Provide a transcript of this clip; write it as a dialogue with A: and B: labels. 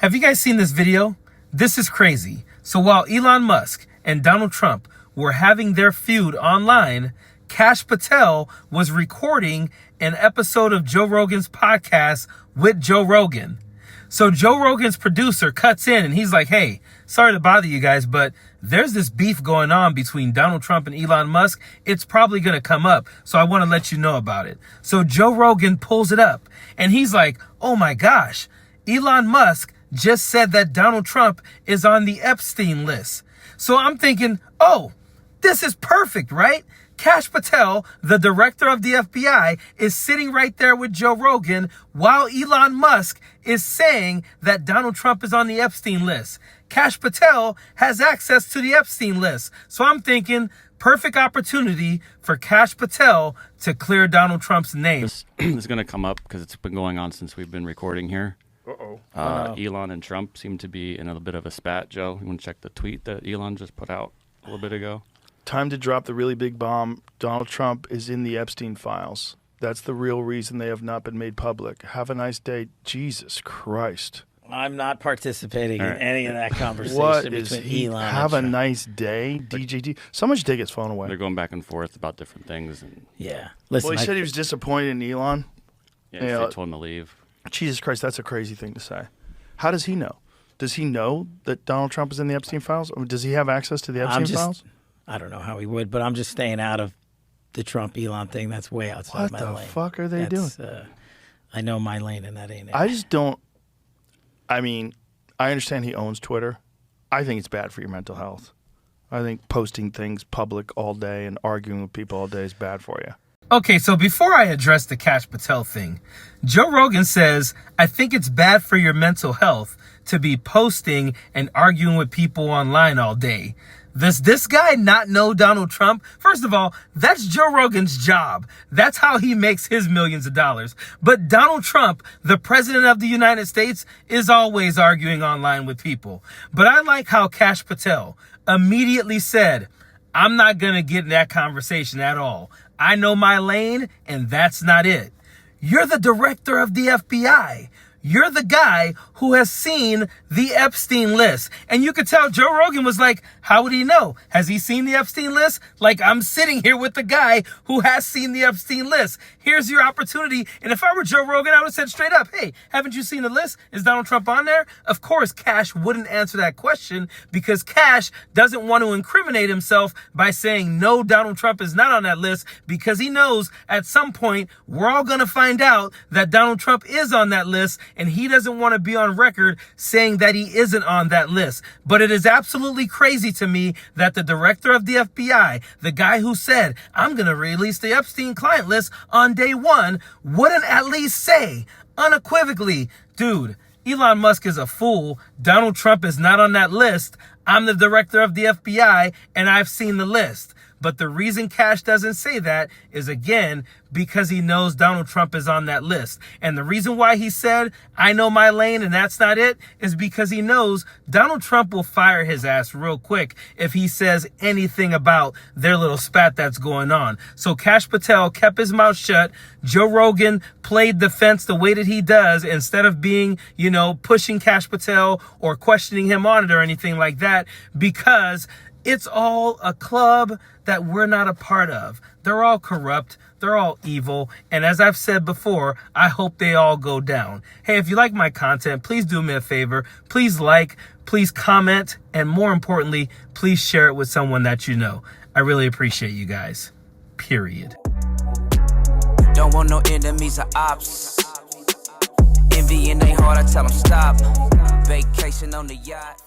A: Have you guys seen this video? This is crazy. So while Elon Musk and Donald Trump were having their feud online, Kash Patel was recording an episode of Joe Rogan's podcast with Joe Rogan. So Joe Rogan's producer cuts in and he's like, hey, sorry to bother you guys, but there's this beef going on between Donald Trump and Elon Musk. It's probably going to come up, so I want to let you know about it. So Joe Rogan pulls it up and he's like, oh my gosh, Elon Musk just said that Donald Trump is on the Epstein list. So I'm thinking, oh, this is perfect, right? Kash Patel, the director of the FBI, is sitting right there with Joe Rogan while Elon Musk is saying that Donald Trump is on the Epstein list. Kash Patel has access to the Epstein list. So I'm thinking, perfect opportunity for Kash Patel to clear Donald Trump's name.
B: This is going to come up because it's been going on since we've been recording here. Elon and Trump seem to be in a bit of a spat. Joe, you want to check the tweet that Elon just put out a little bit ago?
C: Time to drop the really big bomb. Donald Trump is in the Epstein files. That's the real reason they have not been made public. Have a nice day. Jesus Christ.
D: I'm not participating in any of that conversation
C: What
D: between
C: is he?
D: Elon and
C: Have a
D: Trump.
C: nice day, DJD. Someone should take his phone away.
B: They're going back and forth about different things. And
D: Yeah. Listen,
C: Well, he said he was disappointed in Elon.
B: yeah,
C: Yeah.
B: they told him to leave.
C: Jesus Christ, that's a crazy thing to say. How does he know? Does he know that Donald Trump is in the Epstein files? Or does he have access to the Epstein files?
D: I don't know how he would, but I'm just staying out of the Trump Elon thing. That's way outside
C: What
D: my
C: the
D: lane.
C: fuck are they doing?
D: I know my lane, and that ain't it.
C: I just don't. I mean, I understand he owns Twitter. I think it's bad for your mental health. I think posting things public all day and arguing with people all day is bad for you.
A: Okay, so before I address the Kash Patel thing, Joe Rogan says, I think it's bad for your mental health to be posting and arguing with people online all day. Does this guy not know Donald Trump? First of all, that's Joe Rogan's job. That's how he makes his millions of dollars. But Donald Trump, the president of the United States, is always arguing online with people. But I like how Kash Patel immediately said, I'm not going to get in that conversation at all. I know my lane, and that's not it. You're the director of the FBI. You're the guy who has seen the Epstein list. And you could tell Joe Rogan was like, how would he know? Has he seen the Epstein list? Like, I'm sitting here with the guy who has seen the Epstein list. Here's your opportunity. And if I were Joe Rogan, I would have said straight up, hey, haven't you seen the list? Is Donald Trump on there? Of course, Kash wouldn't answer that question because Kash doesn't want to incriminate himself by saying, no, Donald Trump is not on that list, because he knows at some point we're all going to find out that Donald Trump is on that list. And he doesn't want to be on record saying that he isn't on that list. But it is absolutely crazy to me that the director of the FBI, the guy who said, I'm going to release the Epstein client list on day one, wouldn't at least say unequivocally, dude, Elon Musk is a fool. Donald Trump is not on that list. I'm the director of the FBI and I've seen the list. But the reason Kash doesn't say that is, again, because he knows Donald Trump is on that list. And the reason why he said, I know my lane and that's not it, is because he knows Donald Trump will fire his ass real quick if he says anything about their little spat that's going on. So Kash Patel kept his mouth shut. Joe Rogan played the fence the way that he does instead of being, pushing Kash Patel or questioning him on it or anything like that, because it's all a club that we're not a part of. They're all corrupt. They're all evil. And as I've said before, I hope they all go down. Hey, if you like my content, please do me a favor. Please like, please comment, and more importantly, please share it with someone that you know. I really appreciate you guys. Period.
E: Don't want no enemies or ops. Envy in their heart, I tell them stop. Vacation on the yacht.